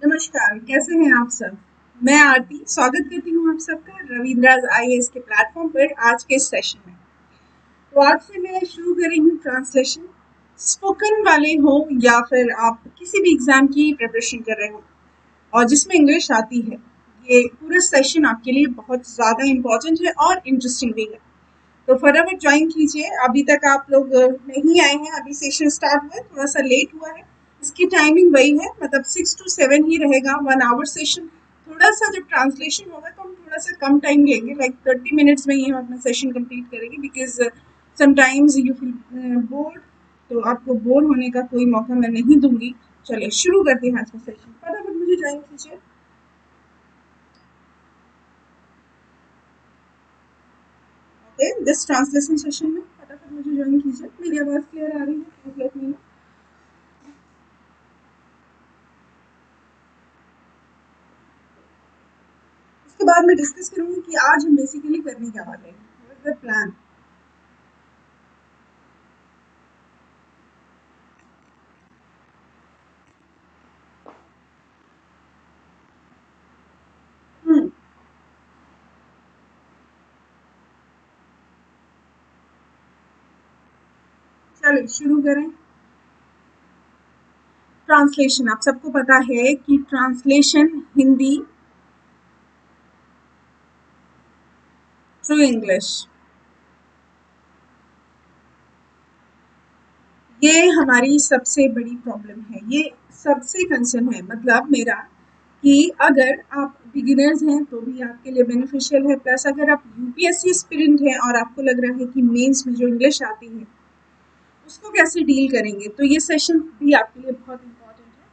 नमस्कार, कैसे हैं आप सब? मैं आरती स्वागत करती हूँ आप सबका रविंद्राज आईएएस के प्लेटफॉर्म पर आज के सेशन में। तो आज से मैं शुरू कर रही हूँ ट्रांसलेशन। स्पोकन वाले हो या फिर आप किसी भी एग्जाम की प्रिपरेशन कर रहे हो और जिसमें इंग्लिश आती है, ये पूरा सेशन आपके लिए बहुत ज़्यादा इम्पोर्टेंट है और इंटरेस्टिंग भी है। तो फटाफट ज्वाइन कीजिए। अभी तक आप लोग नहीं आए हैं, अभी सेशन स्टार्ट हुआ है, थोड़ा सा लेट हुआ है। इसकी टाइमिंग वही है, मतलब 6 to 7 ही रहेगा, 1 आवर सेशन। थोड़ा सा जब ट्रांसलेशन होगा तो हम थोड़ा सा कम टाइम लेंगे, लाइक 30 मिनट्स में ही हम अपना सेशन कंप्लीट करेंगे, because sometimes you feel bored. तो आपको बोर होने का कोई मौका मैं नहीं दूंगी। चलिए शुरू करते हैं आज का सेशन। फटाफट मुझे ज्वाइन कीजिए। ओके, दिस ट्रांसलेशन सेशन में फटाफट मुझे ज्वाइन कीजिए। मेरी आवाज़ क्लियर आ रही है? Let me know. उसके बाद मैं डिस्कस करूंगी कि आज हम बेसिकली करने क्या वाले हैं, व्हाट इज द प्लान। हम्म, चलिए शुरू करें। ट्रांसलेशन, आप सबको पता है कि ट्रांसलेशन हिंदी टू इंग्लिश, ये हमारी सबसे बड़ी प्रॉब्लम है, ये सबसे कंसर्न है, मतलब मेरा कि अगर आप बिगिनर्स हैं तो भी आपके लिए बेनिफिशियल है, प्लस अगर आप यूपीएससी एस्पिरेंट हैं और आपको लग रहा है कि मेंस में जो इंग्लिश आती है उसको कैसे डील करेंगे, तो ये सेशन भी आपके लिए बहुत इंपॉर्टेंट है।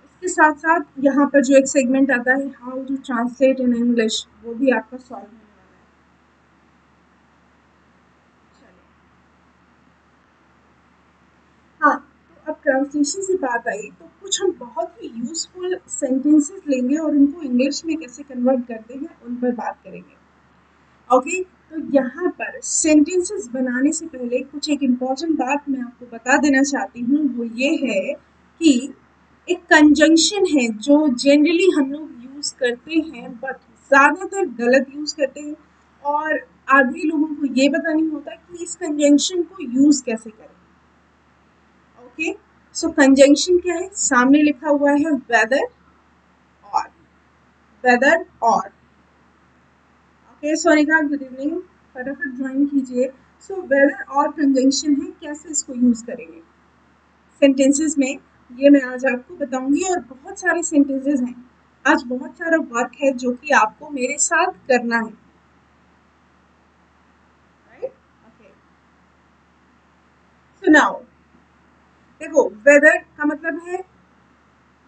इसके साथ साथ यहाँ पर जो एक सेगमेंट आता है how to translate in English, वो भी आपका सॉल्व होने वाला है। चलिए, हाँ, तो अब ट्रांसलेशन से बात आई तो कुछ हम बहुत ही यूजफुल सेंटेंसेस लेंगे और उनको इंग्लिश में कैसे कन्वर्ट करते हैं उन पर बात करेंगे। ओके, तो यहाँ पर सेंटेंसेस बनाने से पहले कुछ एक इम्पॉर्टेंट बात मैं आपको बता देना चाहती हूँ, वो ये है कि एक कंजंक्शन है जो जनरली हम लोग यूज करते हैं, बट ज्यादातर गलत यूज करते हैं, और आधे लोगों को ये पता नहीं होता कि इस कंजंक्शन को यूज कैसे करें। ओके, सो कंजंक्शन क्या है? सामने लिखा हुआ है वेदर और, वेदर और। ओके सोनिका, गुड इवनिंग, फटाफट ज्वाइन कीजिए। सो वेदर और कंजंक्शन है, कैसे इसको यूज करेंगे सेंटेंसेस में, ये मैं आज आपको बताऊंगी। और बहुत सारे सेंटेंसेस हैं, आज बहुत सारा वर्क है जो कि आपको मेरे साथ करना है, राइट? ओके, सो नाउ देखो, वेदर का मतलब है,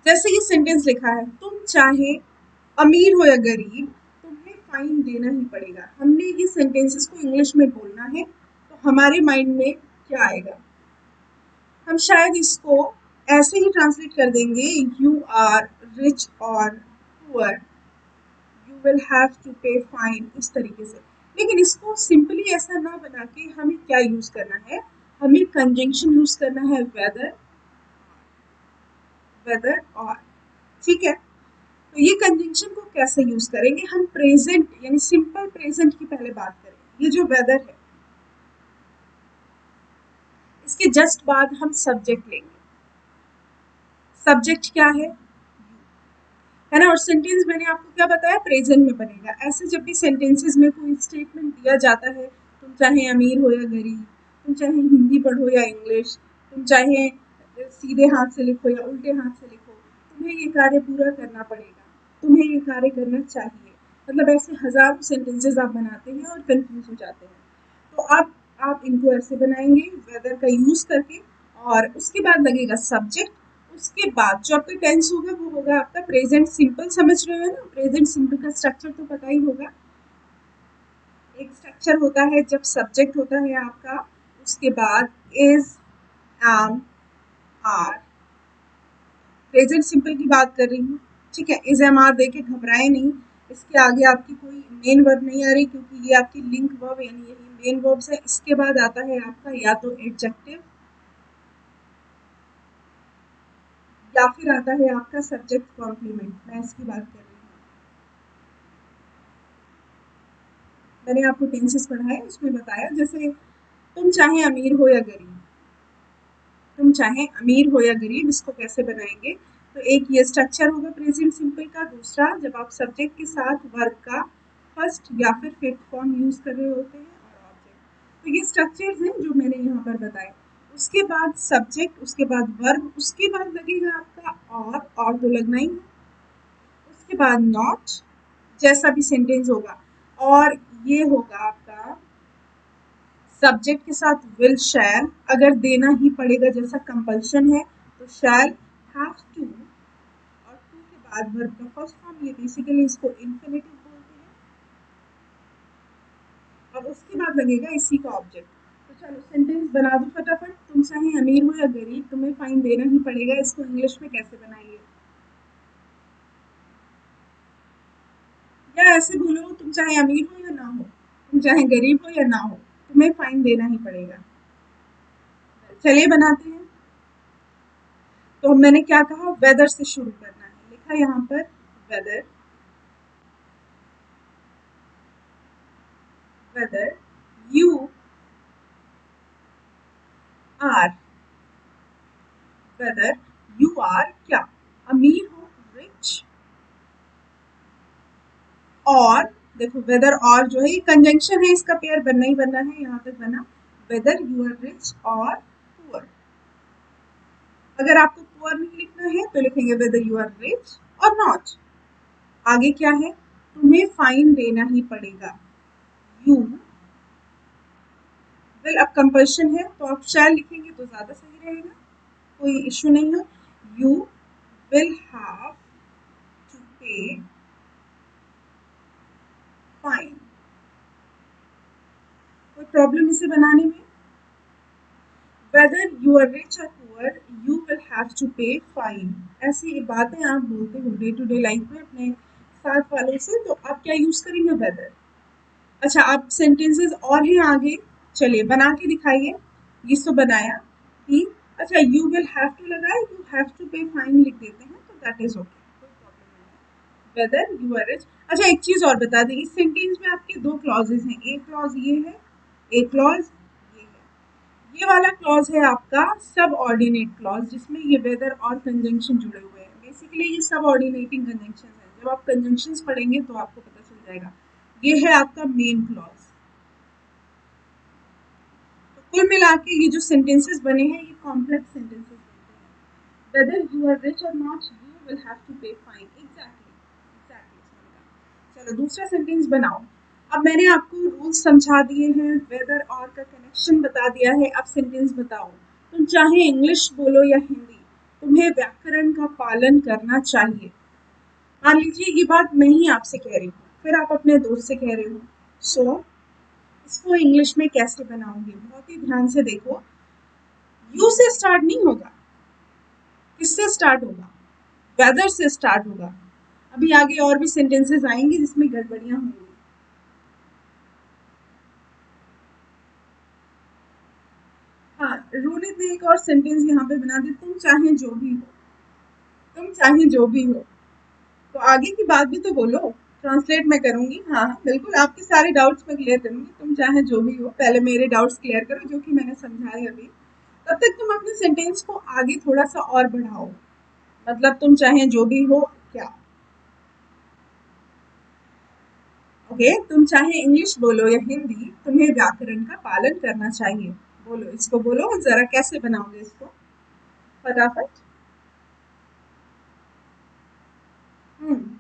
जैसे ये सेंटेंस लिखा है, तुम चाहे अमीर हो या गरीब, तुम्हें फाइन देना ही पड़ेगा। हमने ये सेंटेंसेस को इंग्लिश में बोलना है, तो हमारे माइंड में क्या आएगा? हम शायद इसको ऐसे ही ट्रांसलेट कर देंगे, यू आर रिच और poor, you will have to pay fine, इस तरीके से। लेकिन इसको सिंपली ऐसा ना बना के हमें क्या यूज करना है? हमें कंजंक्शन यूज करना है, वेदर, वेदर और। ठीक है, तो ये कंजंक्शन को कैसे यूज करेंगे? हम प्रेजेंट यानी सिंपल प्रेजेंट की पहले बात करें। ये जो वेदर है, इसके जस्ट बाद हम सब्जेक्ट लेंगे। सब्जेक्ट क्या है ना? और सेंटेंस मैंने आपको क्या बताया, प्रेजेंट में बनेगा। ऐसे जब भी सेंटेंसेस में कोई स्टेटमेंट दिया जाता है, तुम चाहे अमीर हो या गरीब, तुम चाहे हिंदी पढ़ो या इंग्लिश, तुम चाहे सीधे हाथ से लिखो या उल्टे हाथ से लिखो, तुम्हें ये कार्य पूरा करना पड़ेगा, तुम्हें ये कार्य करना चाहिए, मतलब ऐसे हजारों सेंटेंसेस आप बनाते हैं और कंफ्यूज हो जाते हैं। तो आप इनको ऐसे बनाएंगे वेदर का यूज करके, और उसके बाद लगेगा सब्जेक्ट। उसके बाद जो आपका टेंस होगा वो होगा आपका प्रेजेंट सिंपल। समझ रहे हो ना? प्रेजेंट सिंपल का स्ट्रक्चर तो पता ही होगा। एक स्ट्रक्चर होता है जब सब्जेक्ट होता है आपका, उसके बाद is, am, are. Present simple की बात कर रही हूँ, ठीक है? इज, एम, आर देके घबराए नहीं, इसके आगे आपकी कोई मेन वर्ब नहीं आ रही, क्योंकि ये आपकी लिंक वर्ब यानी यही मेन वर्ब्स है। इसके बाद आता है आपका या तो एडजेक्टिव या फिर आता है आपका सब्जेक्ट कॉम्प्लीमेंट। मैं इसकी बात कर रही हूँ। मैंने आपको टेंसेस पढ़ाए, उसमें बताया जैसे तुम चाहे अमीर हो या गरीब, तुम चाहे अमीर हो या गरीब, इसको कैसे बनाएंगे? तो एक ये स्ट्रक्चर होगा प्रेजेंट सिंपल का। दूसरा, जब आप सब्जेक्ट के साथ वर्ब का फर्स्ट या फिर फिफ्थ फॉर्म यूज कर रहे होते हैं, और ऑब्जेक्ट। तो ये स्ट्रक्चर्स हैं जो मैंने यहाँ पर बताए। उसके बाद सब्जेक्ट, उसके बाद वर्ब, उसके बाद लगेगा आपका और तो लगना ही है। उसके बाद नॉट, जैसा भी सेंटेंस होगा, और ये होगा आपका सब्जेक्ट के साथ विल शैल, अगर देना ही पड़ेगा जैसा कंपल्शन है तो शैल, हैव टू, और टू के बाद वर्ब का फर्स्ट फॉर्म, ये बेसिकली इसको इंफिनिटिव बोलते हैं, और उसके बाद लगेगा इसी का ऑब्जेक्ट। तो चलो सेंटेंस बना दो फटाफट। तुम चाहे अमीर हो या गरीब, तुम्हें फाइन देना ही पड़ेगा, इसको इंग्लिश में कैसे बनाइए? या ऐसे बोलो, तुम चाहे अमीर हो या ना हो, तुम चाहे गरीब हो या ना हो, तुम्हें फाइन देना ही पड़ेगा। चलिए बनाते हैं। तो मैंने क्या कहा, वेदर से शुरू करना है, लिखा यहाँ पर whether, whether you are, whether you are क्या, अमीर हो, रिच, और देखो वेदर और जो है ये कंजंक्शन है, इसका पेयर बनना ही बनना है, यहाँ तक बना वेदर यू आर रिच और पुअर। अगर आपको पुअर नहीं लिखना है तो लिखेंगे वेदर यू आर रिच और नॉट। आगे क्या है, तुम्हें फाइन देना ही पड़ेगा, यू विल, अब कंपल्शन है तो आप शैल लिखेंगे तो ज्यादा सही रहेगा, कोई इश्यू नहीं है। You will have to pay fine, कोई प्रॉब्लम इसे बनाने में? वेदर यू आर रिच और poor, you will have to pay fine. ऐसी बातें आप बोलते हो डे टू डे लाइफ में अपने साथ वालों से, तो आप क्या यूज करेंगे, वेदर। अच्छा, आप सेंटेंसेस और हैं आगे, चलिए बना के दिखाइए। ये तो बनाया कि अच्छा यू विल हैव टू लगाए, you have to pay fine लिख देते हैं तो दैट इज ओके, कोई प्रॉब्लम नहीं है। Whether you are rich. अच्छा एक चीज और बता दें, इस सेंटेंस में आपके दो क्लॉजेज हैं, एक क्लॉज ये है, एक क्लॉज ये है। ये वाला क्लॉज है आपका सब ऑर्डिनेट क्लॉज, जिसमें ये वेदर और कंजंक्शन जुड़े हुए हैं। बेसिकली ये सब ऑर्डिनेटिंग कंजंक्शन है, जब आप कंजंक्शंस पढ़ेंगे तो आपको पता चल जाएगा। ये है आपका मेन क्लॉज। तो कुल मिला के ये जो सेंटेंसेस बने हैं ये कॉम्प्लेक्स सेंटेंसेस बनते हैं। वेदर यू आर रिच और not, you will have to pay fine. Exactly exactly. चलो दूसरा सेंटेंस बनाओ। अब मैंने आपको रूल्स समझा दिए हैं, वेदर और का कनेक्शन बता दिया है। अब सेंटेंस बताओ। तुम चाहे इंग्लिश बोलो या हिंदी, तुम्हें व्याकरण का पालन करना चाहिए। मान लीजिए ये बात मैं ही आपसे कह रही हूँ, फिर आप अपने दोस्त से कह रहे हो। सो इसको इंग्लिश में कैसे बनाओगे? बहुत ही ध्यान से देखो। यू से स्टार्ट नहीं होगा, किससे स्टार्ट होगा? वेदर से स्टार्ट होगा। अभी आगे और भी सेंटेंसेस आएंगे जिसमें गड़बड़ियां होंगी। हाँ, रोनित ने एक और सेंटेंस यहाँ पे बना दी, तुम चाहे जो भी हो, तुम चाहे जो भी हो। तो आगे की बात भी तो बोलो, ट्रांसलेट मैं करूंगी। हाँ हाँ बिल्कुल, आपके सारे डाउट्स मैं क्लियर करूंगी। तुम चाहे जो भी हो, पहले मेरे डाउट्स क्लियर करो जो कि मैंने समझाए अभी। तब तक तुम अपने सेंटेंस को आगे थोड़ा सा और बढ़ाओ। मतलब तुम चाहे जो भी हो क्या, ओके। तुम चाहे इंग्लिश बोलो या हिंदी, तुम्हें व्याकरण का पालन करना चाहिए। बोलो, इसको बोलो जरा, कैसे बनाओगे इसको फटाफट। हम्म,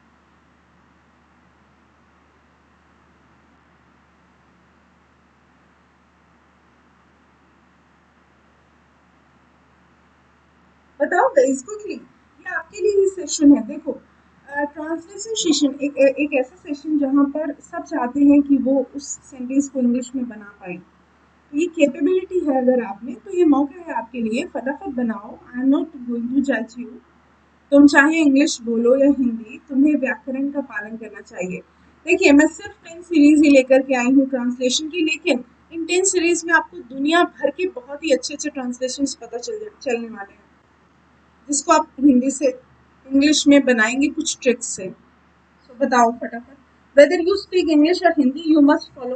बताओ गाइस क्विकली, ये आपके लिए ही सेशन है। देखो ट्रांसलेशन सेशन एक ऐसा सेशन जहाँ पर सब चाहते हैं कि वो उस सेंटेंस को इंग्लिश में बना पाए। तो ये कैपेबिलिटी है अगर आप में, तो ये मौका है आपके लिए, फटाफट बनाओ। I am not going to जज यू। तुम चाहे इंग्लिश बोलो या हिंदी, तुम्हें व्याकरण का पालन करना चाहिए। देखिए मैं सिर्फ 10 सीरीज ही लेकर के आई हूँ ट्रांसलेशन की, लेकिन इन 10 सीरीज में आपको दुनिया भर के बहुत ही अच्छे अच्छे ट्रांसलेशन पता चलने वाले हैं। जिसको आप हिंदी से इंग्लिश में बनाएंगे कुछ ट्रिक्स से। तो बताओ फटाफट, weather you speak English or Hindi you must follow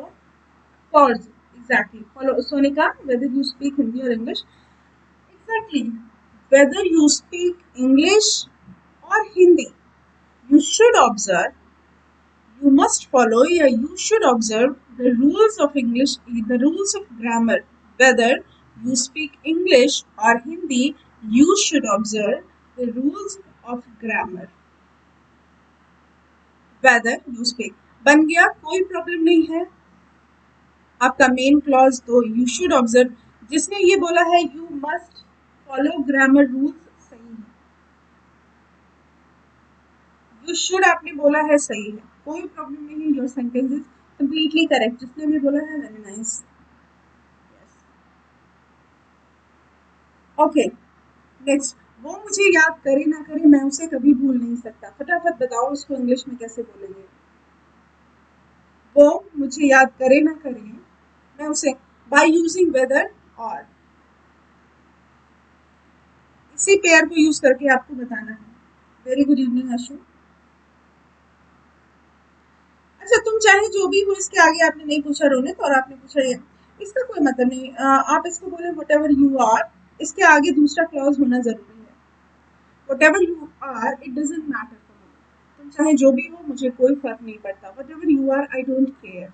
pause. Exactly follow Sonika, whether you speak Hindi और English, exactly whether you speak English or Hindi you should observe, you must follow, yeah, you should observe the rules of English, the rules of grammar. Whether you speak English or Hindi, you should observe the rules of grammar. Whether you speak, बन गया, कोई problem नहीं है। आपका main clause तो you should observe, जिसने ये बोला है you must follow grammar rules सही है, यू शुड आपने बोला है सही है, कोई प्रॉब्लम नहीं है, your sentence is completely correct, जिसने भी बोला है वेरी नाइस। ओके नेक्स्ट, वो मुझे याद करे ना करे मैं उसे कभी भूल नहीं सकता, फटाफट बताओ उसको इंग्लिश में कैसे बोलेंगे। वो मुझे याद करे ना करे मैं उसे, बाय यूजिंग वेदर और, इसी पेयर को यूज करके आपको बताना है। Very good evening Ashu. अच्छा तुम चाहे जो भी हो, इसके आगे आपने नहीं पूछा रोनित और आपने पूछा ये, इसका कोई मतलब नहीं, आप इसको बोले वट एवर यू आर, इसके आगे दूसरा क्लॉज होना जरूरी है। Whatever you are it doesn't matter for me, तुम चाहे जो भी हो मुझे कोई फर्क नहीं पड़ता, whatever you are I don't care,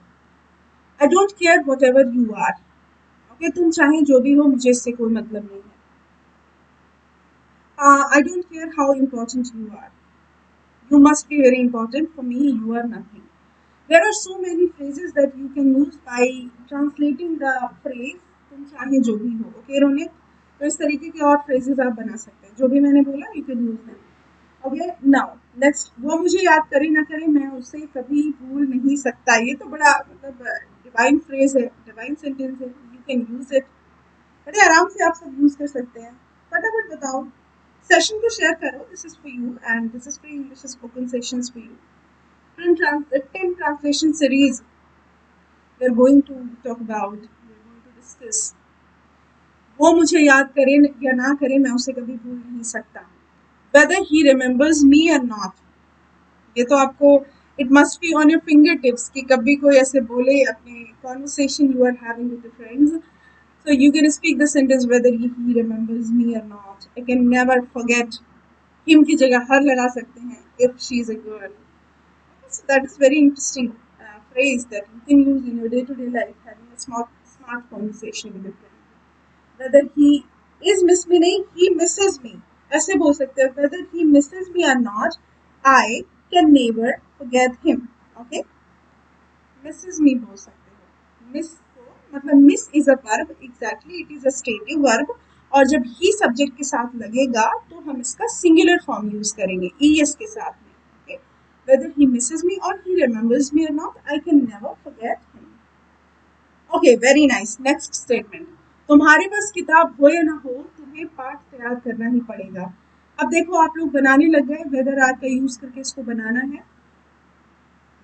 I don't care whatever you are. Okay तुम चाहे जो भी हो मुझे इससे कोई मतलब नहीं है। I don't care how important you are, you must be very important for me, you are nothing. There are so many phrases that you can use by translating the phrase तुम चाहे जो भी हो। ओके रोनित, तो इस तरीके के और phrases आप बना सकते हैं, जो भी मैंने बोला you can use them. Okay now next, वो मुझे याद करे ना करे मैं उसे कभी भूल नहीं सकता, ये तो बड़ा मतलब डिवाइन फ्रेज है, डिवाइन सेंटेंस है, यू कैन यूज इट, बड़े आराम से आप सब यूज कर सकते हैं। फटाफट बताओ, सेशन को शेयर करो, this is for you and this is for English spoken sessions for you. 10 translation series we're going to talk about, we're going to discuss। वो मुझे याद करे या ना करे मैं उसे कभी भूल नहीं सकता, whether he remembers me or not, ये तो आपको it must be on your fingertips कि कभी कोई ऐसे बोले अपने conversation you are having with your friends, so you can speak the sentence whether he remembers me or not, I can never forget him की जगह her लगा सकते हैं if she is a girl। So that is very interesting phrase that you can use in your day-to-day life, having a smart conversation with a friend. Whether he is miss me नहीं, he misses me, ऐसे बोल सकते हो, whether he misses me or not, I can never forget him। Okay, misses me बोल सकते हो, miss को मतलब miss is a verb, exactly it is a stative verb, और जब ही सब्जेक्ट के साथ लगेगा तो हम इसका सिंगुलर फॉर्म यूज करेंगे es के साथ में। okay? Whether he misses me or he remembers me or not, I can never forget him। Okay, very nice। Next statement, तुम्हारे पास किताब हो या ना हो तुम्हें पाठ तैयार करना ही पड़ेगा। अब देखो आप लोग बनाने लग गए, वेदर आर का यूज करके इसको बनाना है,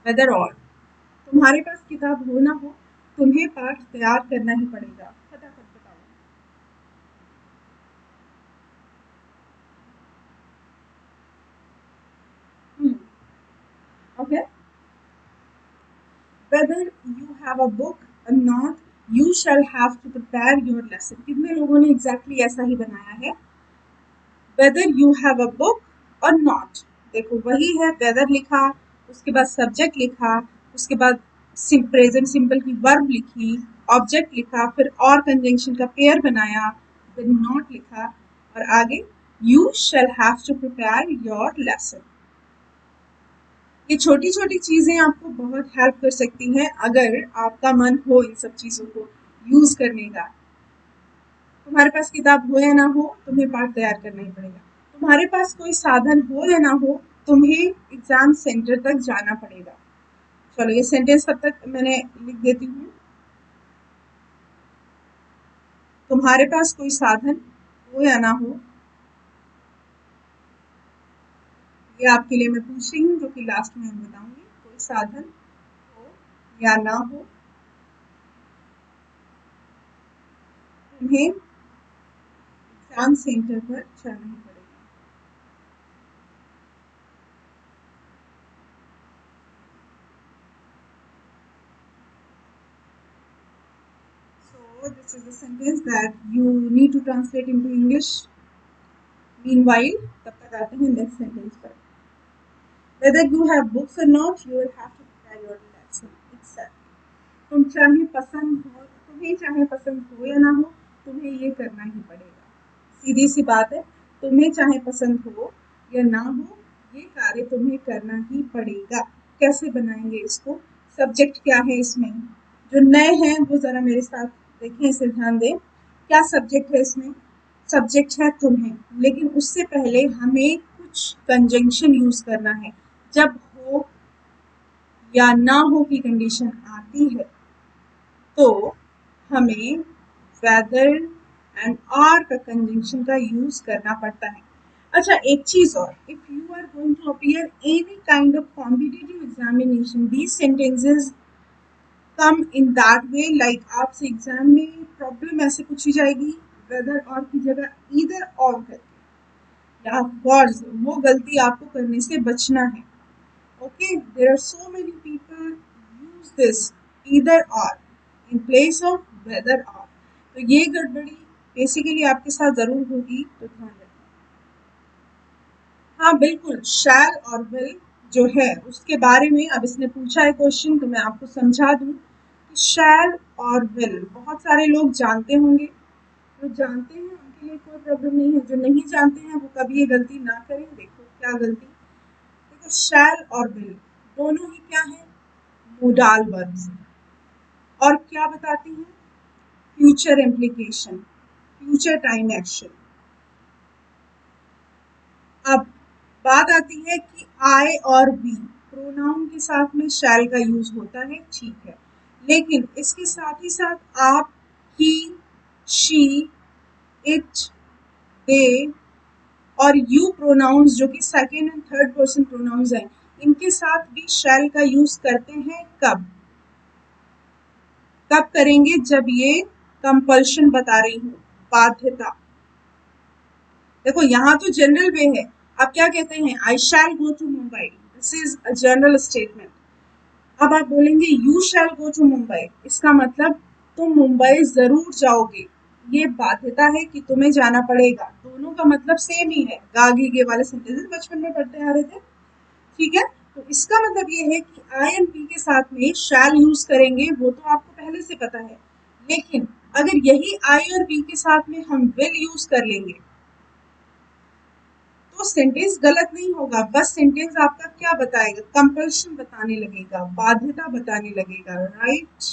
वेदर और, तुम्हारे पास किताब हो ना हो तुम्हें पाठ तैयार करना ही पड़ेगा, फटाफट बताओ। Okay, whether you have a book or not, you shall have to prepare your lesson। कितने लोगों ने exactly ऐसा ही बनाया है, whether you have a book or not, देखो वही है, whether लिखा, उसके बाद सब्जेक्ट लिखा, उसके बाद प्रेजेंट सिंपल की वर्ब लिखी, ऑब्जेक्ट लिखा, फिर और कंजंक्शन का पेयर बनाया, फिर नॉट लिखा, और आगे you shall have to prepare your lesson. ये छोटी छोटी चीजें आपको बहुत हेल्प कर सकती हैं अगर आपका मन हो इन सब चीजों को यूज करने का। तुम्हारे पास किताब हो या ना हो तुम्हें पाठ तैयार करना ही पड़ेगा, तुम्हारे पास कोई साधन हो या ना हो तुम्हें एग्जाम सेंटर तक जाना पड़ेगा। चलो ये सेंटेंस तब तक मैंने लिख देती हूँ, तुम्हारे पास कोई साधन हो या ना हो, ये आपके लिए मैं पूछ रही हूँ जो कि लास्ट में मैं बताऊंगी, कोई साधन हो या ना हो तुम्हें एग्जाम सेंटर पर जाना ही पड़ेगा। So this is the sentence that you need to translate into English. Meanwhile, तब तक आते हैं next sentence पर. Whether you have books or not, you will have to prepare your lesson itself. तुम चाहे पसंद हो, तुम्हें चाहे पसंद हो या ना हो, तुम्हें ये करना ही पड़ेगा. सीधी सी बात है, तुम्हें चाहे पसंद हो या ना हो, ये कार्य तुम्हें करना ही पड़ेगा. कैसे बनाएंगे इसको? सब्जेक्ट क्या है इसमें? जो नए हैं वो जरा मेरे साथ देखें, इसे ध्यान दें. क्या सब्जेक्ट है इसमें? सब्जेक्ट है तुम्हें, लेकिन उससे पहले हमें कुछ कंजंक्शन यूज करना है. जब हो या ना हो की कंडीशन आती है तो हमें वेदर एंड आर का कंजंक्शन का यूज करना पड़ता है. अच्छा, एक चीज और, if you are going to appear any kind of competitive examination, these sentences come in that way. Like आपसे एग्जाम में प्रॉब्लम ऐसे पूछी जाएगी, वेदर और की जगह ईदर और करके. ऑफ कोर्स वो गलती आपको करने से बचना है. Okay, there are so many people use this either or in place of whether or. तो ये गड़बड़ी बेसिकली आपके साथ जरूर होगी, तो ध्यान रखना. हाँ बिल्कुल, शैल और विल जो है उसके बारे में अब इसने पूछा है क्वेश्चन, तो मैं आपको समझा दूं कि शैल और विल बहुत सारे लोग जानते होंगे. जो जानते हैं उनके लिए कोई प्रॉब्लम नहीं है, जो नहीं जानते हैं वो कभी ये गलती ना करें. देखो क्या गलती. देखो, शैल और विल दोनों ही क्या है? Modal verbs. और क्या बताती हैं? Future implication, future time action. अब बात आती है कि आई और वी प्रोनाउन के साथ में शैल का यूज होता है, ठीक है, लेकिन इसके साथ ही साथ आप, ही, शी, इट, दे और यू प्रोनाउंस जो कि second and third person pronouns हैं, इनके साथ भी शैल का यूज करते हैं. कब कब करेंगे? जब ये कंपल्शन बता रही हूँ, बाध्यता. देखो यहाँ तो जनरल वे है. आप क्या कहते हैं? I shall go to Mumbai. This is a general statement. अब आप बोलेंगे you shall go to Mumbai, इसका मतलब तुम मुंबई जरूर जाओगे. ये बाध्यता है कि तुम्हें जाना पड़ेगा. दोनों का मतलब सेम ही है. गागी गे वाले सेंटेंसेस बचपन में पढ़ते आ रहे थे, ठीक है. तो इसका मतलब ये है कि आई एंड पी के साथ में शैल यूज करेंगे, वो तो आपको पहले से पता है. लेकिन अगर यही आई और बी के साथ में हम विल यूज कर लेंगे तो सेंटेंस गलत नहीं होगा. बस सेंटेंस आपका क्या बताएगा? कंपल्शन बताने लगेगा, बाध्यता बताने लगेगा, राइट.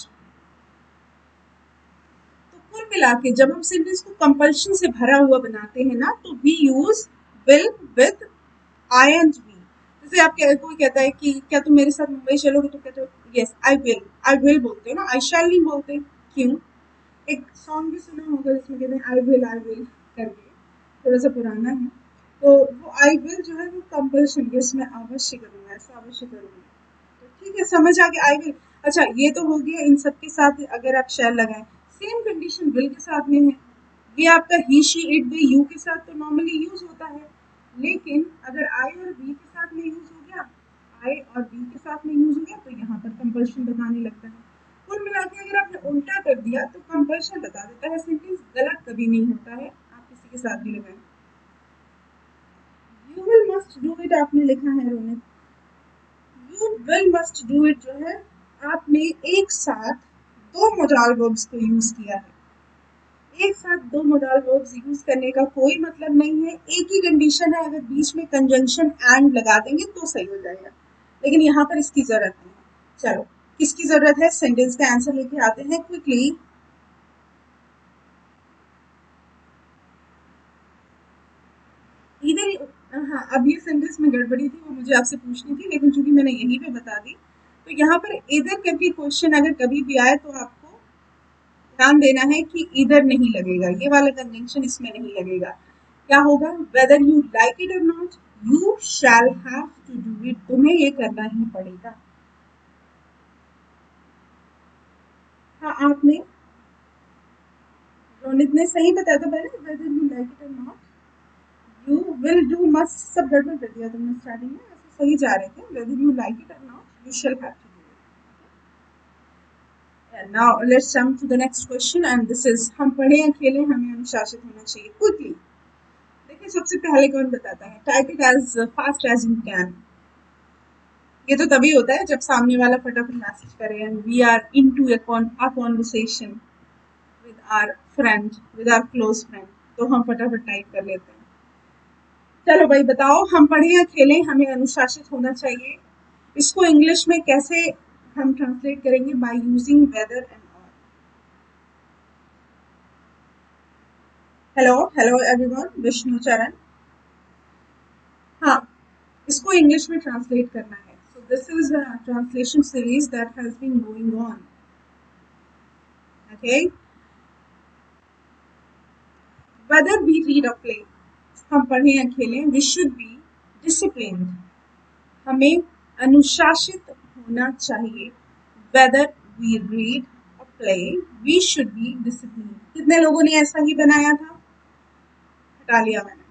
तो कुल मिला के जब हम सेंटेंस को कंपल्शन से भरा हुआ बनाते हैं ना, तो we use will with I and we. जैसे आप कोई कहता है कि क्या तुम मेरे साथ मुंबई चलोगे, तो कहते हो yes I will. I will बोलते हो ना, आई शैल नहीं बोलते. क्यों? एक सॉन्ग भी सुना होगा जिसमें कहते हैं आई विल करके, थोड़ा सा पुराना है. तो वो आई विल जो है वो कंपल्शन, यस मैं अवश्य करूँगा, ऐसा अवश्य करूँगा. तो ठीक है, समझ आ गया आई विल. अच्छा, ये तो हो गया इन सब के साथ अगर आप शैल लगाएं. सेम कंडीशन विल के साथ में है. ये आपका ही, शी, इट, दे, यू के साथ तो नॉर्मली यूज होता है, लेकिन अगर आई और वी के साथ में यूज हो गया, आई और वी के साथ में यूज हो गया, तो यहाँ पर कंपल्शन बताने लगता है. कुल मिला के अगर आपने उल्टा कर दिया तो कंपल्शन बता देता है. सेंटेंस गलत कभी नहीं होता है, आप किसी के साथ भी लगाएं. You will must do it आपने लिखा है Ronit. You will must do it जो है, आपने एक साथ दो मोडाल वर्ब्स को यूज किया है. एक साथ दो मोडाल वर्ब्स यूज करने का कोई मतलब नहीं है. एक ही कंडीशन है, अगर बीच में कंजंक्शन एंड लगा देंगे तो सही हो जाएगा, लेकिन यहाँ पर इसकी जरूरत नहीं है. चलो, किसकी जरूरत है? सेंटेंस का आंसर लेके आते हैं क्विकली. इधर हाँ, अब ये सेंटेंस में गड़बड़ी थी, वो मुझे आपसे पूछनी थी, लेकिन चूंकि मैंने यहीं पे बता दी, तो यहाँ पर इधर करके क्वेश्चन अगर कभी भी आए तो आपको ध्यान देना है कि इधर नहीं लगेगा, ये वाला कंजंक्शन इसमें नहीं लगेगा. क्या होगा? वेदर यू लाइक इट और not, you shall have to do it. तुम्हें ये करना ही पड़ेगा. हाँ, आपने, रोनित ने सही बताया था पहले, वेदर यू लाइक इट और not, you will do must सब गड़बड़ कर दिया तुमने स्टार्टिंग में. ऐसे सही जा रहे थे. वेदर यू लाइक इट और not, you shall have to do Now let's jump to the next question and this is हम पढ़े या खेले हमें अनुशासित होना चाहिए quickly. देखिए सबसे पहले कौन बताता है? Type it as fast as you can. ये तो तभी होता है जब सामने वाला फटाफट मैसेज करे and we are into a conversation with our friend, with our close friend. तो हम फटाफट टाइप कर लेते हैं. चलो भाई बताओ हम पढ़े या खेलें हमें अनुशासित होना चाहिए. इसको इंग्लिश में कैसे हम ट्रांसलेट करेंगे? By using whether and all. Hello everyone, Vishnu Charan. हाँ, इसको इंग्लिश में ट्रांसलेट करना है. So this is a translation series that has been going on. Okay, whether we read a play, हम पढ़ें या खेलें, वी शुड बी डिसिप्लिन्ड, हमें अनुशासित होना चाहिए. Whether we read a play we should be discipline. कितने लोगों ने ऐसा ही बनाया था? हटा लिया मैंने.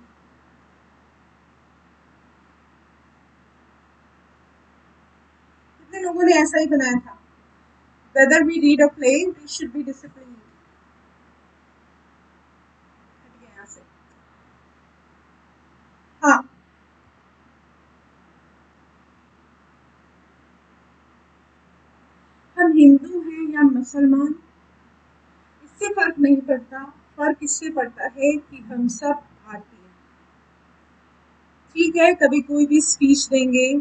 कितने लोगों ने ऐसा ही बनाया था? Whether we read a play we should be discipline. हट गया यहाँ से. हाँ, हम हिंदू हैं या मुसलमान इससे फर्क नहीं पड़ता. फर्क इससे पड़ता है कि हम सब भारतीय हैं. ठीक है, कभी कोई भी स्पीच देंगे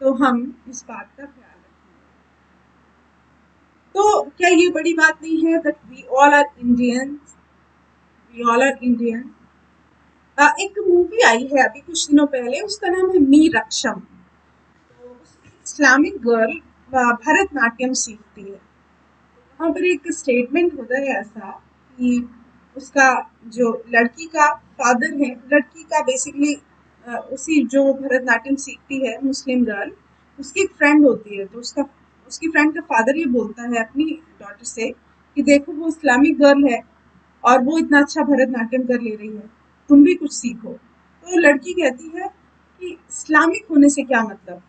तो हम इस बात का ख्याल रखेंगे. तो क्या ये बड़ी बात नहीं है that we all are Indians, we all are Indian. एक मूवी आई है अभी कुछ दिनों पहले, उसका नाम है मी रक्षम. तो इस्लामिक गर्ल भरतनाट्यम सीखती है. वहाँ पर एक स्टेटमेंट होता है ऐसा कि उसका जो लड़की का फादर है, लड़की का बेसिकली उसी जो भरतनाट्यम सीखती है मुस्लिम गर्ल, उसकी एक फ्रेंड होती है. तो उसकी फ्रेंड का फादर ये बोलता है अपनी डॉटर से कि देखो वो इस्लामिक गर्ल है और वो इतना अच्छा भरतनाट्यम कर ले रही है, तुम भी कुछ सीखो. तो लड़की कहती है कि इस्लामिक होने से क्या मतलब,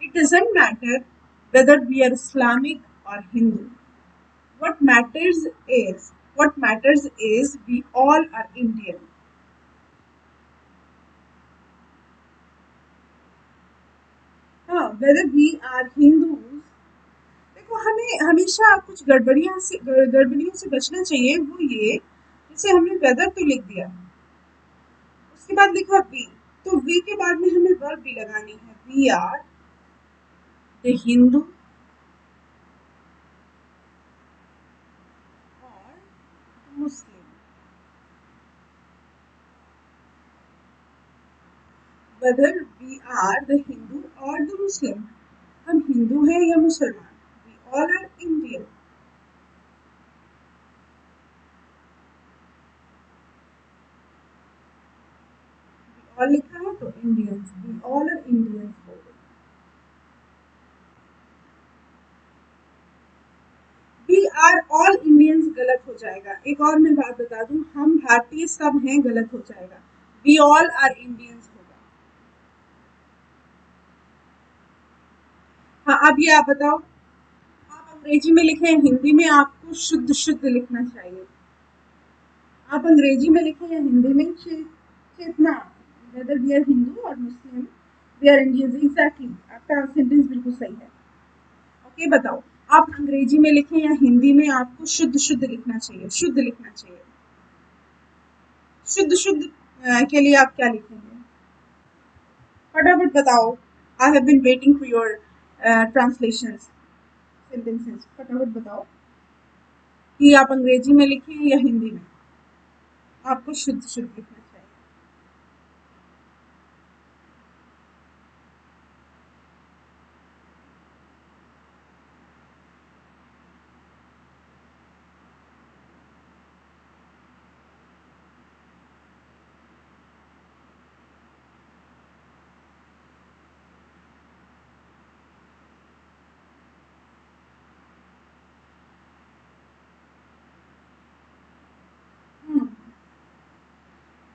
it doesn't matter whether we are Islamic or Hindu. What matters is we all are Indian. हाँ, whether we are Hindus. देखो हमें हमेशा कुछ गड़बड़ियों से बचना चाहिए. वो ये, जैसे हमने वेदर तो लिख दिया, उसके बाद लिखा वी, तो वी के बाद में हमें वर्ब भी लगानी है. वी आर द हिंदू और मुस्लिम. whether we are the Hindu or the Muslim, हम हिंदू हैं या मुसलमान, we all are Indian. We all लिखा है तो Indians, we all are Indians बोलो. We are all Indians गलत हो जाएगा. एक और मैं बात बता दूं, हम भारतीय सब हैं गलत हो जाएगा. We all are Indians होगा. हाँ, अब ये आप बताओ, आप अंग्रेजी में लिखें हिंदी में, आपको शुद्ध शुद्ध लिखना चाहिए. आप अंग्रेजी में लिखें या हिंदी में, चेतना, whether we are Hindu or Muslim, we are Indians. Exactly, आपका सेंटेंस बिल्कुल सही है. ओके, बताओ आप अंग्रेजी में लिखें या हिंदी में, आपको शुद्ध शुद्ध लिखना चाहिए. शुद्ध लिखना चाहिए. शुद्ध शुद्ध के लिए आप क्या लिखेंगे? फटाफट बताओ. I have been waiting for your translations sentences. फटाफट बताओ कि आप अंग्रेजी में लिखें या हिंदी में, आपको शुद्ध शुद्ध लिखना चाहिए.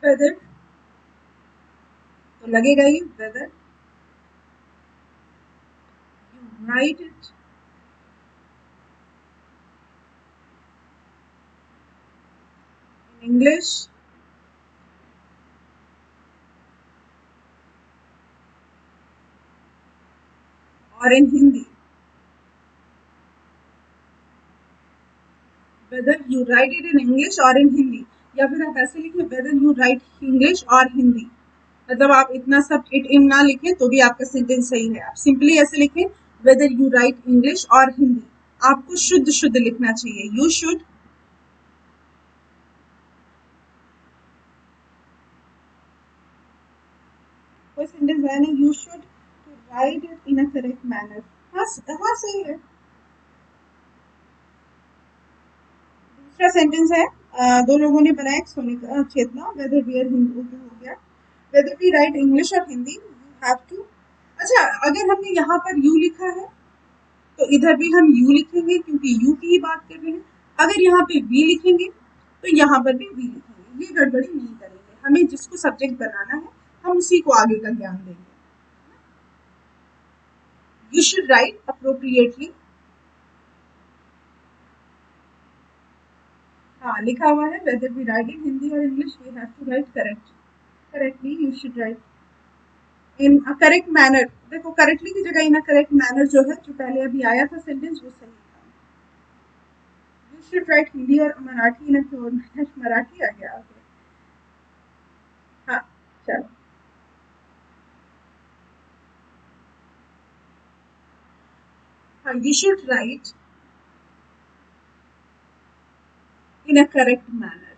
वेदर तो लगेगा ही. Whether you write it English or in Hindi. Whether you write it in English or in Hindi, या फिर आप ऐसे लिखें weather you right English or Hindi. मतलब आप इतना सब इट इन ना लिखें तो भी आपका सेंटेंस सही है। आप सिंपली ऐसे लिखें weather you right English or Hindi. आपको शुद्ध शुद्ध लिखना चाहिए, यू शुड। कोई सेंटेंस है नहीं, you should right it in a correct manner. हाँ हाँ सही है। दूसरा सेंटेंस है, दो लोगों ने बनाया, सोनिका चेतना, वेदर वी आर हिंदी हो गया, weather we right English or Hindi you have to. अच्छा, अगर हमने यहाँ पर यू लिखा है तो इधर भी हम यू लिखेंगे क्योंकि यू की ही बात कर रहे हैं। अगर यहाँ पे वी लिखेंगे तो यहाँ पर भी वी लिखेंगे। ये गड़बड़ी नहीं करेंगे, हमें जिसको सब्जेक्ट बनाना है हम उसी को आगे का ज्ञान देंगे। You should write appropriately. हाँ लिखा हुआ है whether we write in Hindi और English we have to write correctly. You should write in a correct manner. देखो करेक्टली की जगह इन अ करेक्ट मैनर जो है, जो पहले अभी आया था सेंटेंस, वो सही था। यू शुड राइट हिंदी और मराठी इन अ मराठी आ गया आगे। हाँ चलो। हाँ you should write in a correct manner.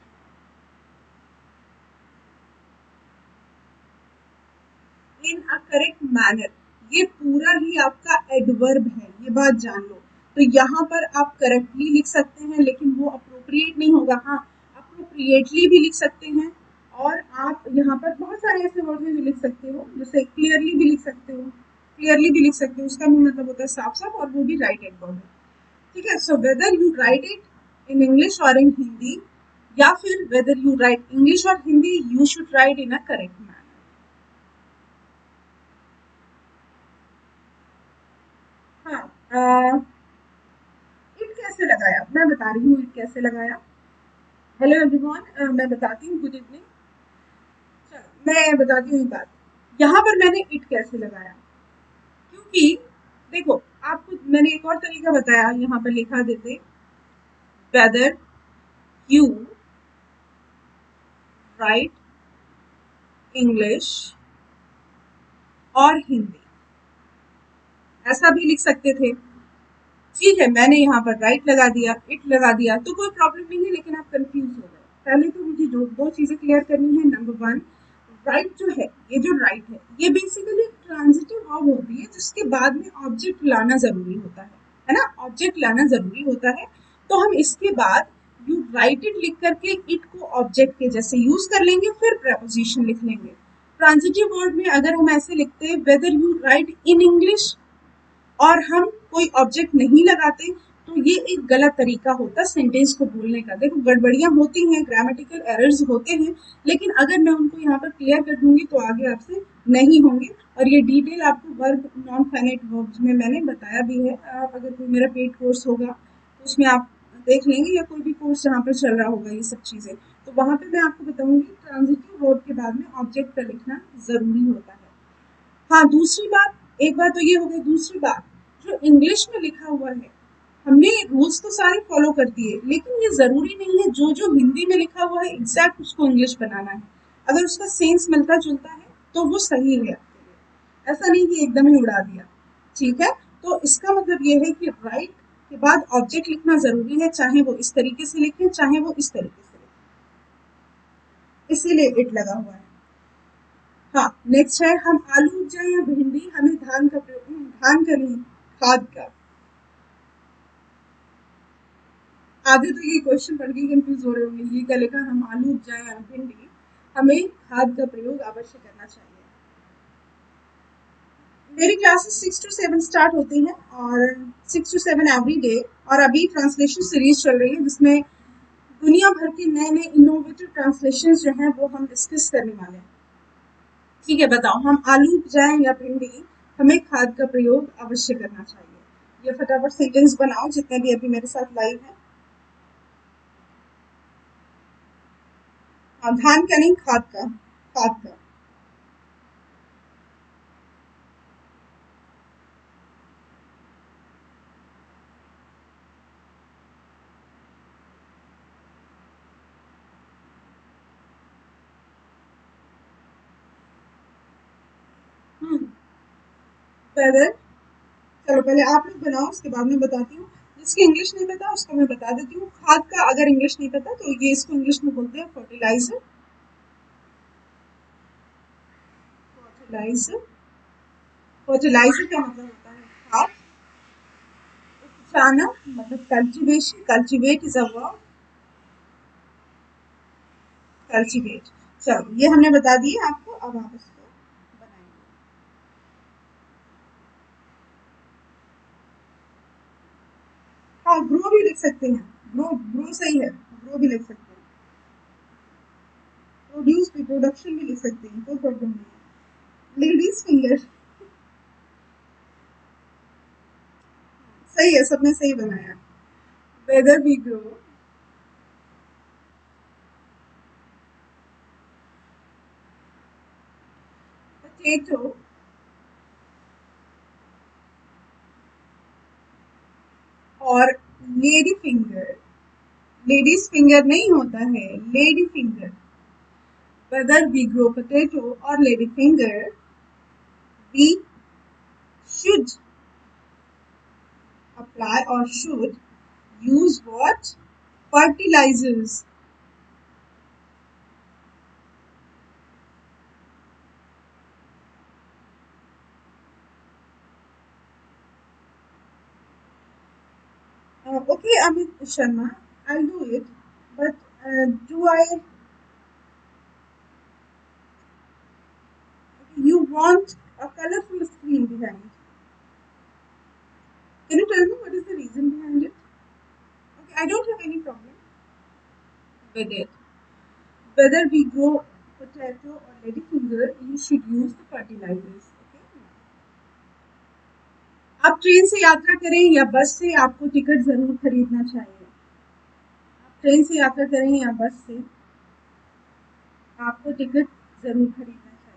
In a correct manner, ये पूरा ही आपका एडवर्ब है, ये बात जान लो। तो यहाँ पर आप करेक्टली लिख सकते हैं लेकिन वो अप्रोप्रिएट नहीं होगा। हाँ अप्रोप्रिएटली भी लिख सकते हैं, और आप यहाँ पर बहुत सारे ऐसे वर्ड हैं जो लिख सकते हो, जैसे क्लियरली भी लिख सकते हो। क्लियरली भी लिख सकते हो, उसका भी मतलब होता है साफ साफ, और वो भी राइट एडवर्ब है। ठीक है, so whether you write it in English or in Hindi, या फिर weather you right English or Hindi, you should write in a correct manner. हाँ इट कैसे लगाया, मैं बता रही हूँ इट कैसे लगाया। हेलो एवरीवन, मैं बताती हूँ, गुड इवनिंग। चलो मैं बताती हूँ एक बात, यहाँ पर मैंने इट कैसे लगाया, क्योंकि देखो आपको मैंने एक और तरीका बताया, यहाँ पर लिखा देते weather you right English or Hindi, ऐसा भी लिख सकते थे। ठीक है, मैंने यहाँ पर राइट लगा दिया, इट लगा दिया, तो कोई प्रॉब्लम नहीं है, लेकिन आप कंफ्यूज हो गए। पहले तो मुझे दो चीजें क्लियर करनी है। नंबर वन, राइट जो है, ये जो राइट है ये बेसिकली ट्रांजिटिव वर्ब होती है जिसके बाद में ऑब्जेक्ट लाना जरूरी होता है ना, ऑब्जेक्ट लाना जरूरी होता है। तो हम इसके बाद यू राइट इट लिख करके इट को ऑब्जेक्ट के जैसे यूज कर लेंगे, फिर प्रपोजिशन लिख लेंगे। ट्रांजिटिव वर्ड में अगर हम ऐसे लिखते हैं whether you right in English और हम कोई ऑब्जेक्ट नहीं लगाते, तो ये एक गलत तरीका होता सेंटेंस को बोलने का। देखो गड़बड़ियां होती हैं, ग्रामेटिकल एरर्स होते हैं, लेकिन अगर मैं उनको यहाँ पर क्लियर कर दूंगी तो आगे आपसे नहीं होंगे। और ये डिटेल आपको वर्ब नॉन फाइनाइट वर्ब्स में मैंने बताया भी है। आप अगर कोई मेरा पेड कोर्स होगा तो उसमें आप देख लेंगे, या कोई भी कोर्स जहाँ पर चल रहा होगा ये सब चीज़ें, तो वहाँ पे मैं आपको बताऊंगी ट्रांजिटिव वर्ब के बाद में ऑब्जेक्ट का लिखना ज़रूरी होता है। हाँ दूसरी बात, एक बात तो ये हो गई, दूसरी बात जो इंग्लिश में लिखा हुआ है, हमने रूल्स तो सारे फॉलो कर दिए, लेकिन ये जरूरी नहीं है जो जो हिंदी में लिखा हुआ है एग्जैक्ट उसको इंग्लिश बनाना है। अगर उसका सेंस मिलता जुलता है तो वो सही है आपके लिए, ऐसा नहीं कि एकदम ही उड़ा दिया। ठीक है, तो इसका मतलब ये है कि राइट के बाद ऑब्जेक्ट लिखना जरूरी है, चाहे वो इस तरीके से लिखे चाहे वो इस तरीके से लिखे, इसीलिए इट लगा हुआ है। हाँ नेक्स्ट है, हम आलू उपजाए या भिंडी, हमें धान का प्रयोग, धान का नहीं, खाद का। आधे तो ये क्वेश्चन पढ़ के कंफ्यूज हो रहे होंगे, ये क्या लिखा, हम आलू उपजाए या भिंडी, हमें खाद का प्रयोग अवश्य करना चाहिए। मेरी क्लासेस 6 to 7 स्टार्ट होती हैं, और 6 to 7 एवरी डे। और अभी ट्रांसलेशन सीरीज चल रही है जिसमें दुनिया भर के नए नए इनोवेटिव ट्रांसलेशन जो हैं वो हम डिस्कस करने वाले हैं। ठीक है, बताओ, हम आलू उपजाए या भिंडी, हमें खाद का प्रयोग अवश्य करना चाहिए। ये फटाफट सेंटेंस बनाओ जितने भी अभी मेरे साथ लाइव है। हाँ, धान का नहीं, खाद का, खाद का। वेदर, चलो पहले आप लोग बनाओ, उसके बाद मैं बताती हूँ। जिसकी इंग्लिश नहीं पता उसको मैं बता देती हूँ। खाद का अगर इंग्लिश नहीं पता तो ये इसको इंग्लिश में बोलते हैं फर्टिलाइजर। फर्टिलाइजर, फर्टिलाइजर का मतलब होता है खाद। उपजाना मतलब cultivation, cultivate is a verb, cultivate. चलो ये हमने बता दिए आपको, अब आप इसको बनाएंगे। हाँ, ग्रो भी लिख सकते हैं, ग्रो, ग्रो सही है, ग्रो भी लिख सकते हैं। प्रोड्यूस भी, प्रोडक्शन भी लिख सकते हैं, कोई प्रॉब्लम नहीं है। लेडीज फिंगर, सही है, सबने सही बनाया। वेदर भी grow, potato or lady finger. Ladies finger नहीं होता है, lady finger. Whether we grow potato or lady finger, we should apply or should use what? Fertilizers. Okay, Amit Sharma, I'll do it. But do I? You want a colorful screen behind? Can you tell me what is the reason behind it? Okay, I don't have any problem with it. Whether we grow potato or ladyfinger, you should use the fertilizers. Okay. आप train से यात्रा करें या बस से, आपको ticket जरूर खरीदना चाहिए। आप ट्रेन से यात्रा करें या बस से, आपको टिकट जरूर खरीदना चाहिए।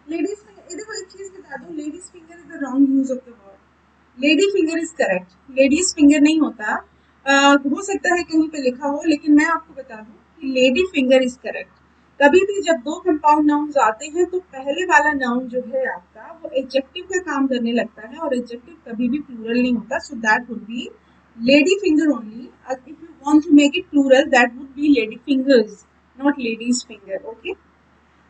लेडीज फिंगर, देखो एक चीज बता दूं, ladies finger is the wrong use of the word. Lady finger is correct, ladies finger नहीं होता। हो सकता है कहीं पे लिखा हो, लेकिन मैं आपको बता दूं कि लेडी फिंगर इज करेक्ट। कभी भी जब दो कंपाउंड नाउन्स आते हैं तो पहले वाला नाउन जो है आपका वो एडजेक्टिव का काम करने लगता है, और एडजेक्टिव कभी भी प्लूरल नहीं होता। So that would be lady finger only. If you want to make it plural, that would be lady fingers, not ladies finger. Okay.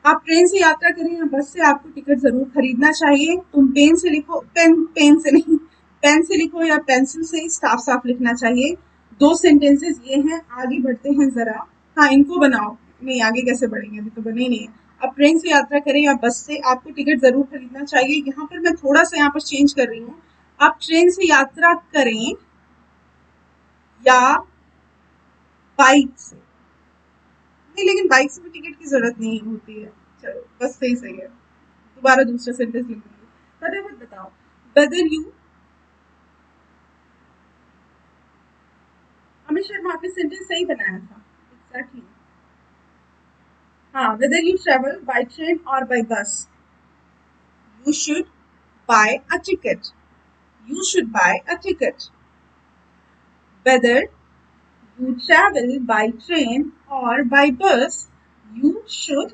आप ट्रेन से यात्रा करें या बस से, आपको टिकट जरूर खरीदना चाहिए। तुम पेन से लिखो, पेन से नहीं, पेन से लिखो या पेंसिल से, साफ साफ लिखना चाहिए। दो सेंटेंसेस ये हैं, आगे बढ़ते हैं जरा। हाँ, इनको बनाओ। नहीं, आगे कैसे बढ़ेंगे, अभी तो बने ही नहीं है। आप ट्रेन से यात्रा करें या बस से, आपको टिकट जरूर खरीदना चाहिए। यहाँ पर मैं थोड़ा सा यहाँ पर चेंज कर रही हूँ। आप ट्रेन से यात्रा करें या बाइक से। नहीं, लेकिन बाइक से भी टिकट की जरूरत नहीं होती है। चलो, बस से ही सही है। दोबारा दूसरा सेंटेंस लिखूंगी। फटाफट बताओ। वेदर यू, अमित शर्मा, आपने सेंटेंस सही बनाया था। एग्जैक्टली। हाँ, whether you travel by train और बाय बस, you should buy a ticket. You should buy a ticket. Whether you travel by train और बाय बस, you should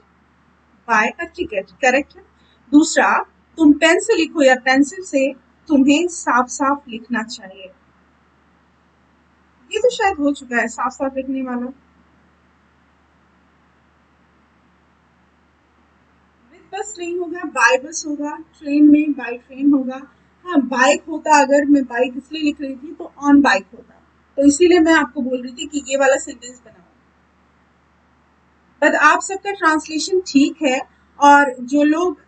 buy a ticket. Correct है। दूसरा, तुम पेन से लिखो या पेंसिल से, तुम्हें साफ साफ लिखना चाहिए। ये तो शायद हो चुका है, साफ साफ लिखने वाला। विद बस नहीं होगा, बाय बस होगा। ट्रेन में बाय ट्रेन होगा। हाँ, बाइक होता, अगर मैं बाइक इसलिए लिख रही थी तो ऑन बाइक होता। तो इसीलिए मैं आपको बोल रही थी कि ये वाला सेंटेंस बनाओ। बट आप सबका ट्रांसलेशन ठीक है। और जो लोग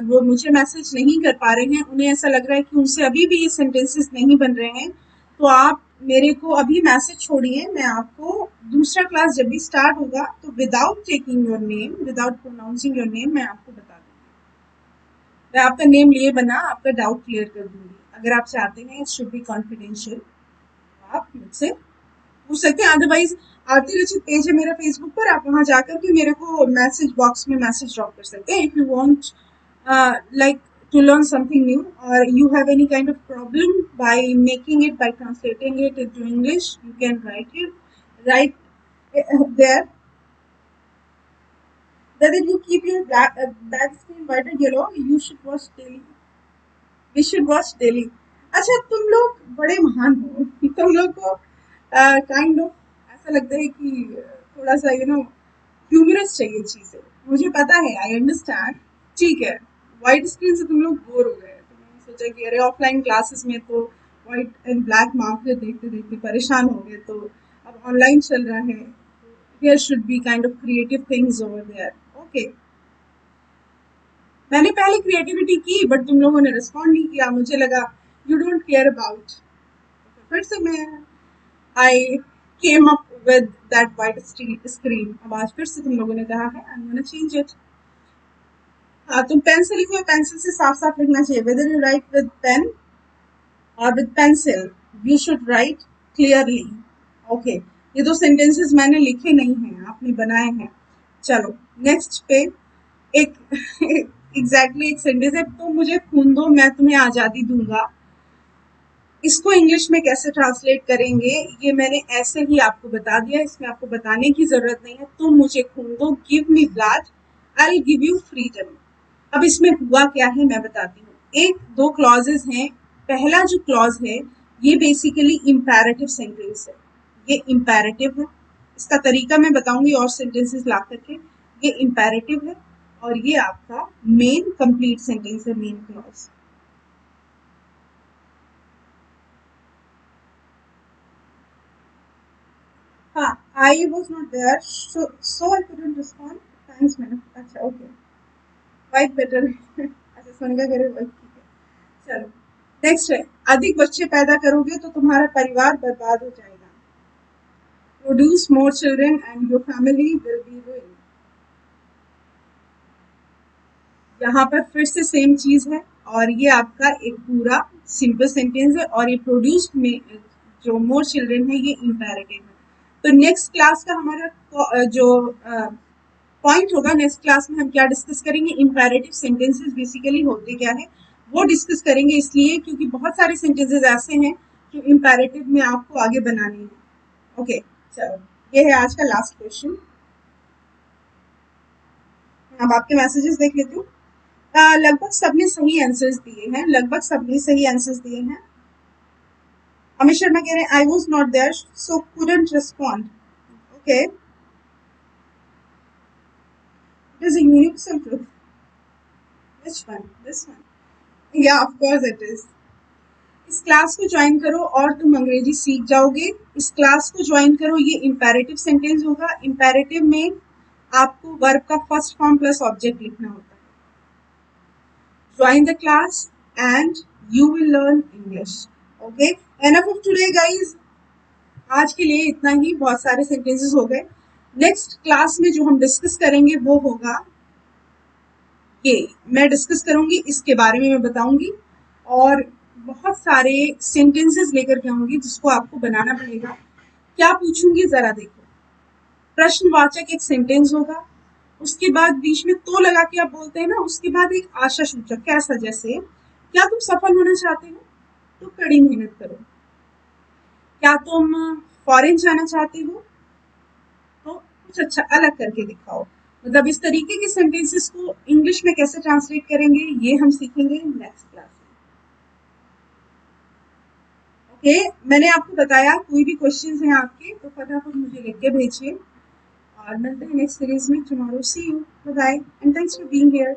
वो मुझे मैसेज नहीं कर पा रहे हैं, उन्हें ऐसा लग रहा है कि उनसे अभी भी ये सेंटेंसेस नहीं बन रहे हैं, तो आप मेरे को अभी मैसेज छोड़िए। मैं आपको दूसरा क्लास जब भी स्टार्ट होगा तो without taking your name, without pronouncing your name, मैं आपको बता दूंगी। मैं आपका नेम लिए बना आपका डाउट क्लियर कर दूंगी। अगर आप चाहते हैं इट शुड बी कॉन्फिडेंशियल। आप मुझसे पूछ सकते हैं। अदरवाइज आरती रचित पेज है मेरा फेसबुक पर, आप वहां जाकर के मेरे को मैसेज बॉक्स में मैसेज ड्रॉप कर सकते हैं। If you want like to learn something new, or you have any kind of problem by making it, by translating it into English, you can write there. Whether you keep your back screen white and yellow, you should watch daily. We should watch daily. अच्छा, तुम लोग बड़े महान हो। तुम लोग को kind of ऐसा लगता है कि थोड़ा सा ह्यूमरस चाहिए चीजें। मुझे पता है, आई अंडरस्टैंड। ठीक है, व्हाइट स्क्रीन से तुम लोग बोर हो गए, तुमने सोचा कि अरे ऑफलाइन क्लासेस में तो व्हाइट एंड ब्लैक मार्कर देखते देखते परेशान हो गए, तो अब ऑनलाइन चल रहा है, there should be kind of creative things over there. Okay, मैंने पहले क्रिएटिविटी की बट तुम लोगों ने रिस्पॉन्ड नहीं किया, मुझे लगा यू डोंट केयर अबाउट। फिर से मैं I came up with that white screen. अब आज फिर से तुम लोगों ने कहा है, I am gonna change it. हाँ, तुम पेन से लिखो, पेंसिल से साफ साफ लिखना चाहिए। Whether you write with pen or with pencil, you should write clearly. Okay, ये दो सेंटेंसेस मैंने लिखे नहीं हैं, आपने बनाए हैं। चलो नेक्स्ट पे एक एग्जैक्टली एक सेंटेंस है, तुम मुझे खून दो मैं तुम्हें आजादी दूंगा। इसको इंग्लिश में कैसे ट्रांसलेट करेंगे ये मैंने ऐसे ही आपको बता दिया, इसमें आपको बताने की जरूरत नहीं है। तुम मुझे खून दो, give me blood, I will give you freedom. अब इसमें हुआ क्या है मैं बताती हूँ। एक दो क्लॉजेस हैं। पहला जो क्लॉज है ये बेसिकली इंपैरेटिव सेंटेंस है, ये इंपैरेटिव है। इसका तरीका मैं बताऊंगी और सेंटेंसेस ला करके। ये इंपैरेटिव है और ये आपका मेन कंप्लीट सेंटेंस है, मेन क्लॉज। हाँ, I was not there, so I couldn't respond. Thanks, madam. अच्छा, ओके, वाइट बेटर है। अच्छा, सोनिका करे वाइट, ठीक है। चलो नेक्स्ट है, अधिक बच्चे पैदा करोगे तो तुम्हारा परिवार बर्बाद हो जाएगा। Produce more children and your family will be ruined. यहाँ पर फिर से सेम चीज है और ये आपका एक पूरा सिंपल सेंटेंस है, और ये प्रोड्यूस में जो मोर चिल्ड्रन है ये इंपैरेटिव है। तो नेक्स्ट क्लास का हमारा जो पॉइंट होगा, नेक्स्ट क्लास में हम क्या डिस्कस करेंगे, इंपैरेटिव सेंटेंसेस बेसिकली होते क्या है वो डिस्कस करेंगे। इसलिए क्योंकि बहुत सारे सेंटेंसेस ऐसे हैं जो इंपैरेटिव में आपको आगे बनाने हैं। ओके, चलो ये है आज का लास्ट क्वेश्चन। अब आपके मैसेजेस देख लेती हूँ। लगभग सबने सही आंसर्स दिए हैं, लगभग सबने सही आंसर्स दिए हैं। अमित शर्मा कह रहे हैं I was not there so couldn't respond. Okay, it is a universal truth. Which one? This one? या ऑफ कोर्स इट इज। इस क्लास को ज्वाइन करो और तुम अंग्रेजी सीख जाओगे। इस क्लास को ज्वाइन करो, ये इंपैरेटिव सेंटेंस होगा। इंपैरेटिव में आपको वर्ब का फर्स्ट फॉर्म प्लस ऑब्जेक्ट लिखना होता है। Join the class and you will learn English. Okay, enough of today guys. आज के लिए इतना ही, बहुत सारे सेंटेंसेस हो गए। नेक्स्ट क्लास में जो हम डिस्कस करेंगे वो होगा ये, मैं डिस्कस करूंगी, इसके बारे में मैं बताऊंगी और बहुत सारे सेंटेंसेस लेकर के आऊंगी जिसको आपको बनाना पड़ेगा। क्या पूछूंगी जरा देखो। प्रश्नवाचक एक सेंटेंस होगा, उसके बाद बीच में तो लगा के आप बोलते हैं ना, उसके बाद एक आशा सूचक। कैसा? जैसे क्या तुम सफल होना चाहते हो तो कड़ी मेहनत करो। क्या तुम फॉरेन जाना चाहते हो तो कुछ अच्छा अलग करके दिखाओ। मतलब इस तरीके के सेंटेंसेस को इंग्लिश में कैसे ट्रांसलेट करेंगे ये हम सीखेंगे नेक्स्ट क्लास में। ओके, मैंने आपको बताया कोई भी क्वेश्चंस हैं आपके तो फटाफट मुझे लिख के भेजिए और मिलते हैं नेक्स्ट सीरीज में। Tomorrow see you, bye bye and thanks for being here.